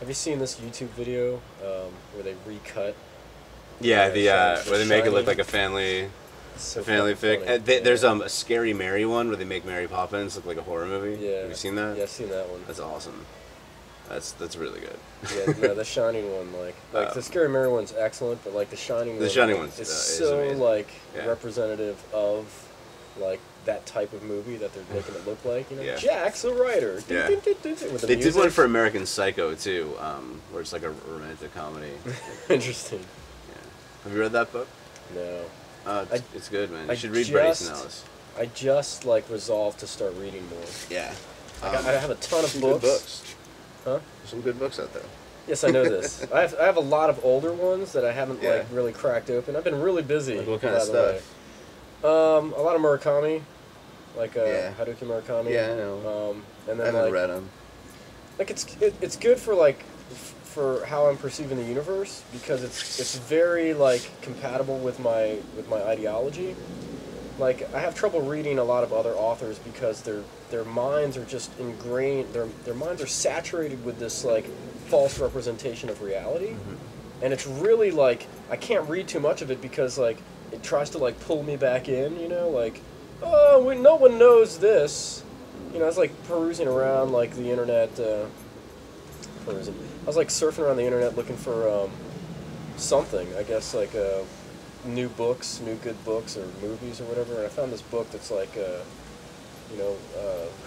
Have you seen this YouTube video where they recut? Yeah, The where they make it look Shining? like a family It's so family fucking fic. funny. There's a Scary Mary one where they make Mary Poppins look like a horror movie. Yeah. Have you seen that? Yeah, I've seen that one. That's awesome. That's really good. Yeah, no, the Shining one, like the Scary Mary one's excellent, but like the Shining The one, Shining one's is is so amazing. like Yeah. representative of like that type of movie that they're making it look like. You know, Yeah. Jack's a writer. Yeah. With the They music. did one for American Psycho too, where it's like a romantic comedy. Interesting. Yeah. Have you read that book? No. It's good, man. You I should read Bret just- Easton Ellis. I just like resolved to start reading more. Yeah. Like, I have a ton of some books. Good books. Huh? There's some good books out there. Yes, I know this. I have a lot of older ones that I haven't Yeah. like really cracked open. I've been really busy. Like what kind by of the stuff? way. A lot of Murakami, like Yeah. Haruki Murakami. Yeah, I know. And I then haven't like read them. like it's good for like for how I'm perceiving the universe because it's very like compatible with my ideology. Like I have trouble reading a lot of other authors because their minds are just ingrained. Their minds are saturated with this like false representation of reality, and it's really like I can't read too much of it because like it tries to like pull me back in. You know, like no one knows this. You know, it's like perusing around like the internet. Perusing. I was like surfing around the internet looking for something. I guess like new books, new good books or movies or whatever. And I found this book that's like,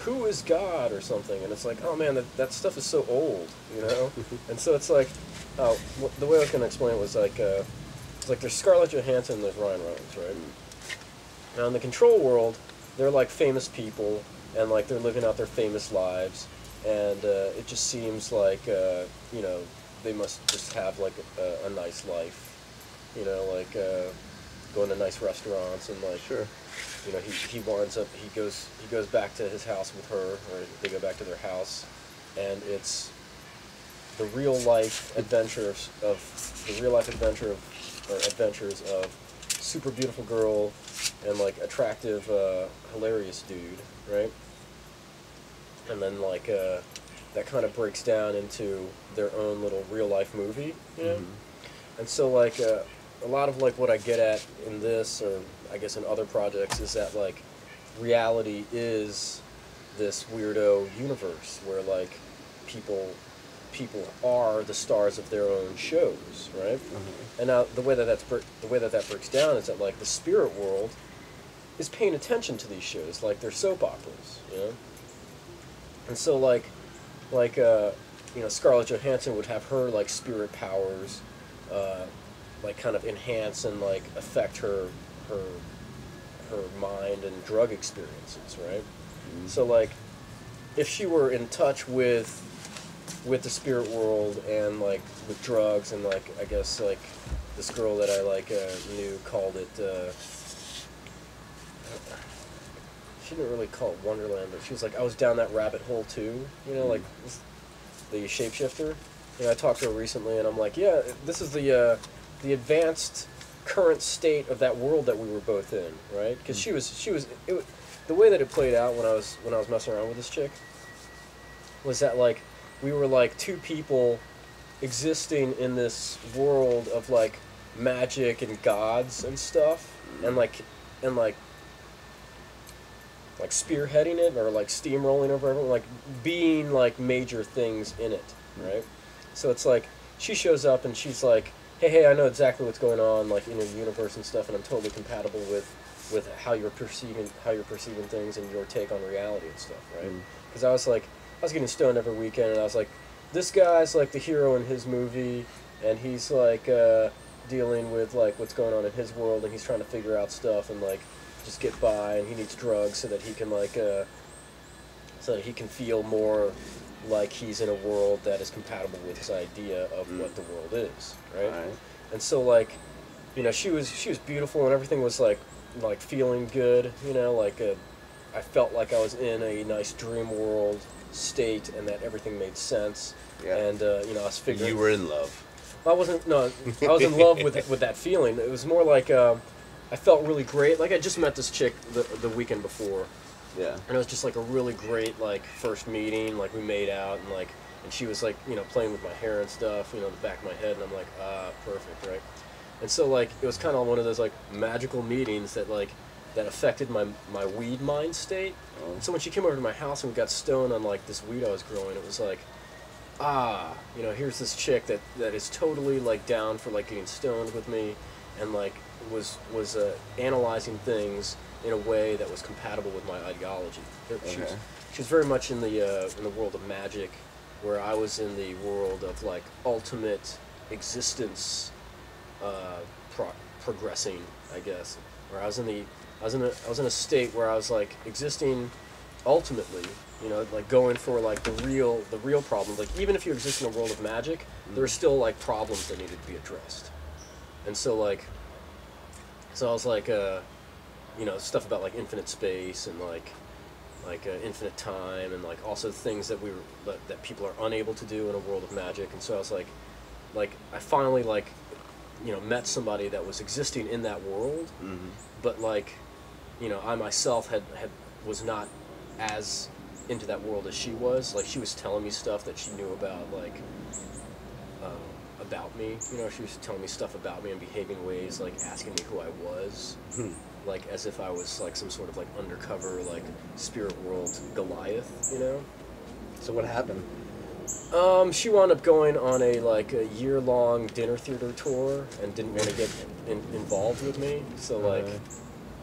Who is God or something. And it's like, oh man, that stuff is so old, you know? And so it's like, the way I was going to explain it was like, it's like there's Scarlett Johansson and there's Ryan Reynolds, right? Now in the Control world, they're like famous people and like they're living out their famous lives. And it just seems like, they must just have like a nice life. You know, like going to nice restaurants and like Sure. you know he winds up he goes back to his house with her or they go back to their house and it's the real life adventures of adventures of super beautiful girl and like attractive hilarious dude, right? And then like that kind of breaks down into their own little real life movie, you know? And so like a lot of like what I get at in this or I guess in other projects is that like reality is this weirdo universe where like people are the stars of their own shows, right? And now the way that that breaks down is that like the spirit world is paying attention to these shows like they're soap operas, you know? And so like Scarlett Johansson would have her like spirit powers like kind of enhance and like affect her mind and drug experiences, right? So like if she were in touch with the spirit world and like with drugs and like I guess like this girl that I like knew called it she didn't really call it Wonderland, but she was like I was down that rabbit hole too, you know, like the shapeshifter. You know, I talked to her recently and I'm like, yeah, this is the advanced current state of that world that we were both in, right? Because the way that it played out when I was messing around with this chick was that like we were like two people existing in this world of like magic and gods and stuff and like spearheading it or like steamrolling over everyone, like being like major things in it, right? So it's like she shows up and she's like, hey, I know exactly what's going on, like in your universe and stuff, and I'm totally compatible with how you're perceiving things and your take on reality and stuff, right? Because I was getting stoned every weekend, and I was like, this guy's like the hero in his movie, and he's like dealing with like what's going on in his world, and he's trying to figure out stuff and like just get by, and he needs drugs so that he can like so that he can feel more like he's in a world that is compatible with his idea of what the world is, right? And so like, you know, she was beautiful and everything was like feeling good, you know, like I felt like I was in a nice dream world state and that everything made sense. Yeah. And you know, I was figuring You were in love. I wasn't. No, I was in love with that feeling. It was more like I felt really great. Like I just met this chick the weekend before. Yeah. And it was just like a really great like first meeting. Like we made out and like And she was like, you know, playing with my hair and stuff, you know, the back of my head, and I'm like, perfect, right? And so like it was kind of one of those like magical meetings that like that affected my weed mind state. Oh. And so when she came over to my house and we got stoned on like this weed I was growing, it was like, you know, here's this chick that is totally like down for like getting stoned with me, and like was analyzing things in a way that was compatible with my ideology. She was very much in the world of magic, where I was in the world of like ultimate existence, progressing, I guess. Where I was in a state where I was like existing ultimately, you know, like going for like the real problem. Like even if you exist in a world of magic, there are still like problems that needed to be addressed. And so I was like, you know, stuff about like infinite space and like infinite time, and like also things that that people are unable to do in a world of magic. And so I was like I finally like, you know, met somebody that was existing in that world, but like, you know, I myself was not as into that world as she was. Like she was telling me stuff that she knew about, like about me. You know, she was telling me stuff about me and behaving ways, like asking me who I was, like as if I was like some sort of like undercover like spirit world Goliath. You know. So what happened? She wound up going on a year-long dinner theater tour and didn't want to get involved with me. So like,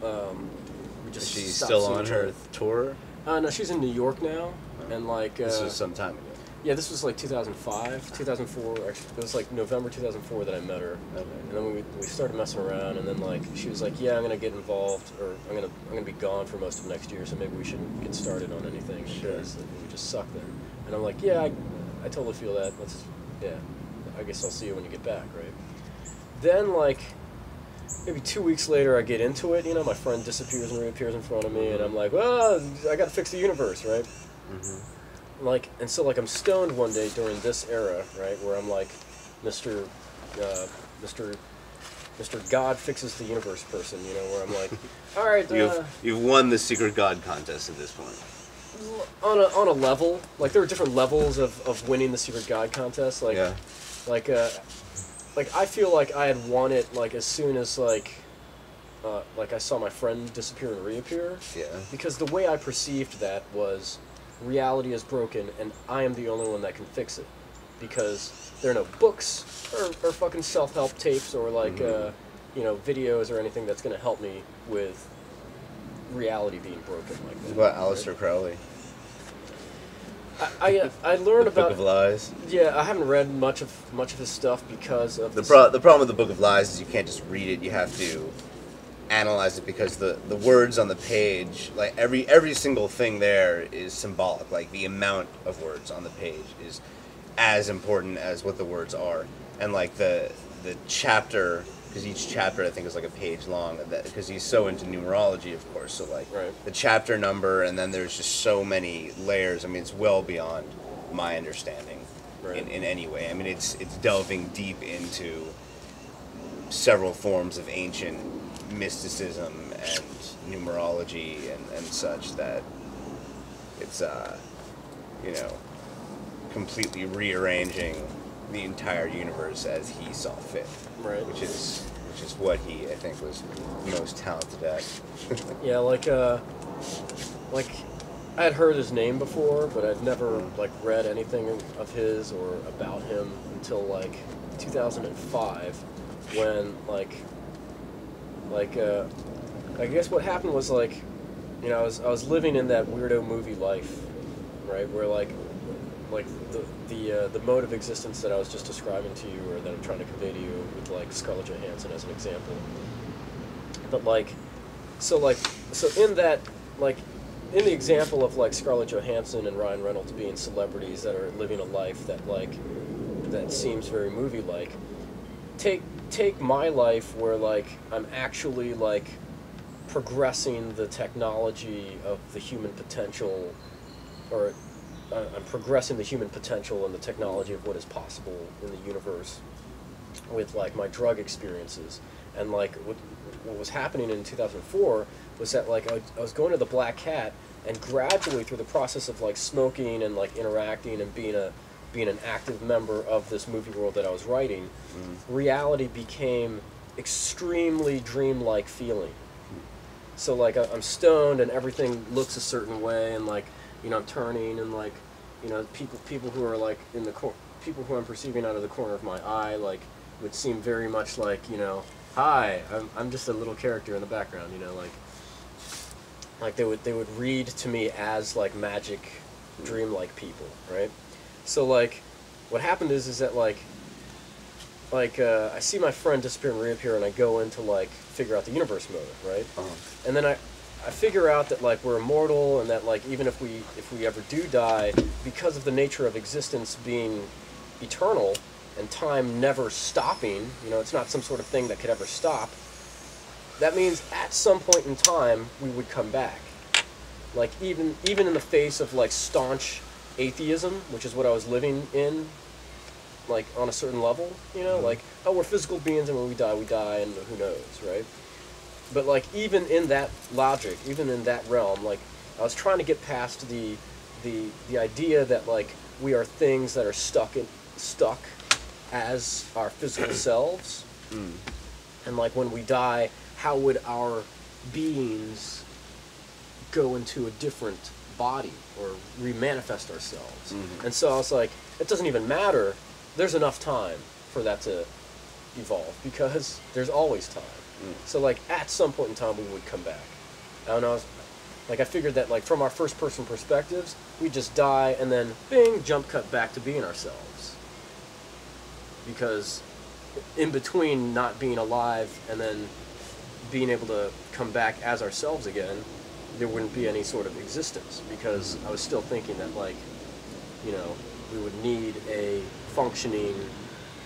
we just. Is she stopped still seeing on each her other. tour? No, she's in New York now, and like. This was some time ago. Yeah, this was like 2005, 2004. Actually, it was like November 2004 that I met her. Okay. And then we started messing around, and then like she was like, "Yeah, I'm gonna get involved, or I'm gonna be gone for most of next year, so maybe we shouldn't get started on anything because it would just suck then." And I'm like, "Yeah, I totally feel that. I guess I'll see you when you get back, right?" Then like maybe 2 weeks later, I get into it. You know, my friend disappears and reappears in front of me, and I'm like, "Well, I gotta fix the universe, right?" Like, and so like I'm stoned one day during this era, right, where I'm like, Mr. God fixes the universe person, you know, where I'm like, all right, You've won the Secret God contest at this point. on a level, like there were different levels of winning the Secret God contest, like, Yeah. like I feel like I had won it like as soon as like I saw my friend disappear and reappear. Yeah. Because the way I perceived that was reality is broken and I am the only one that can fix it. Because there are no books or fucking self-help tapes or like you know, videos or anything that's gonna help me with reality being broken like that. What about Aleister Crowley? I learned about Book of Lies. Yeah, I haven't read much of his stuff because of The problem with the Book of Lies is you can't just read it. You have to analyze it because the words on the page, like every single thing there is symbolic. Like the amount of words on the page is as important as what the words are, and like the chapter, because each chapter I think is like a page long. Because he's so into numerology, of course. So like the chapter number, and then there's just so many layers. I mean, it's well beyond my understanding in any way. I mean, it's delving deep into several forms of ancient mysticism and numerology and such that it's you know, completely rearranging the entire universe as he saw fit, which is what he, I think, was most talented at. Yeah, like I had heard his name before, but I'd never like read anything of his or about him until like 2005, when I guess what happened was like, you know, I was living in that weirdo movie life, right, where like the mode of existence that I was just describing to you, or that I'm trying to convey to you with like Scarlett Johansson as an example. But like, so in that, like, in the example of like Scarlett Johansson and Ryan Reynolds being celebrities that are living a life that seems very movie-like, take my life where like I'm actually like progressing the technology of the human potential, or I'm progressing the human potential and the technology of what is possible in the universe with like my drug experiences. And like what was happening in 2004 was that like I was going to the Black Cat, and gradually through the process of like smoking and like interacting and being a being an active member of this movie world that I was writing, reality became extremely dreamlike feeling. So like I'm stoned and everything looks a certain way, and like, you know, I'm turning, and like, you know, people who are like in the people who I'm perceiving out of the corner of my eye like would seem very much like, you know, hi, I'm just a little character in the background, you know, like they would read to me as like magic, dreamlike people, right? So like, what happened is that like I see my friend disappear and reappear, and I go into like figure out the universe mode, right? And then I figure out that like we're immortal, and that like even if we ever do die, because of the nature of existence being eternal and time never stopping, you know, it's not some sort of thing that could ever stop. That means at some point in time we would come back. Like even in the face of like staunch atheism, which is what I was living in, like on a certain level, you know, like, oh, we're physical beings, and when we die, and who knows, right? But like even in that logic, even in that realm, like I was trying to get past the idea that like we are things that are stuck as our physical selves, and like when we die, how would our beings go into a different body or remanifest ourselves? And so I was like, it doesn't even matter. There's enough time for that to evolve, because there's always time. So like at some point in time we would come back. I don't know. Like I figured that like from our first person perspectives, we just die and then bing, jump cut back to being ourselves. Because in between not being alive and then being able to come back as ourselves again, there wouldn't be any sort of existence, because I was still thinking that like, you know, we would need a functioning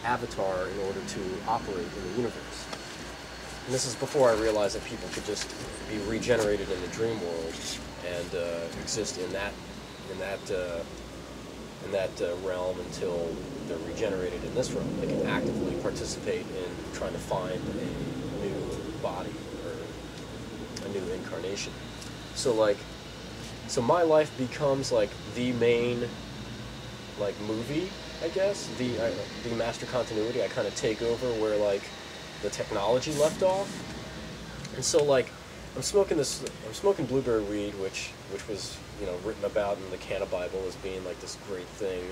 avatar in order to operate in the universe. And this is before I realized that people could just be regenerated in the dream world and exist in that realm until they're regenerated in this realm. They can actively participate in trying to find a new body or a new incarnation. So like, so my life becomes like the main like movie, I guess, the master continuity. I kind of take over where like the technology left off. And so like I'm smoking blueberry weed, which was, you know, written about in the Canna Bible as being like this great thing,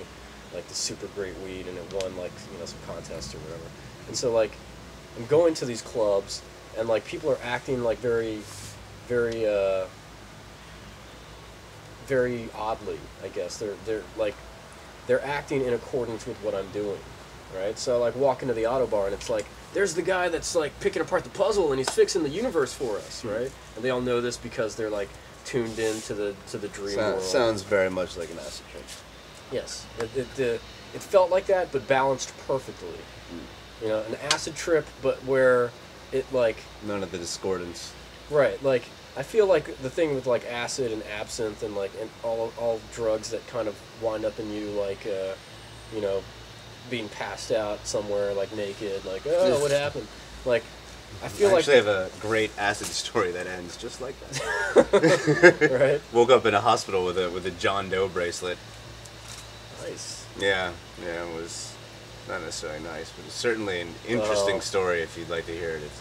like the super great weed, and it won like, you know, some contest or whatever. And so like I'm going to these clubs, and like people are acting like very oddly, I guess. They're acting in accordance with what I'm doing, right? So I like walk into the auto bar, and it's like, there's the guy that's like picking apart the puzzle, and he's fixing the universe for us, right? And they all know this because they're like tuned in to the dream world. Sounds very much like an acid trip. Yes, it felt like that, but balanced perfectly. You know, an acid trip, but where it like none of the discordance. Right, like I feel like the thing with like acid and absinthe and like and all drugs that kind of wind up in you like you know, being passed out somewhere like naked, like, oh, what happened? Like I feel actually have a great acid story that ends just like that. Right. Woke up in a hospital with a John Doe bracelet. Nice. Yeah, it was not necessarily nice, but it's certainly an interesting story if you'd like to hear it. It's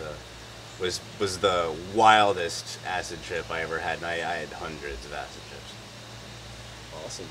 was the wildest acid trip I ever had, and I had hundreds of acid trips. Awesome.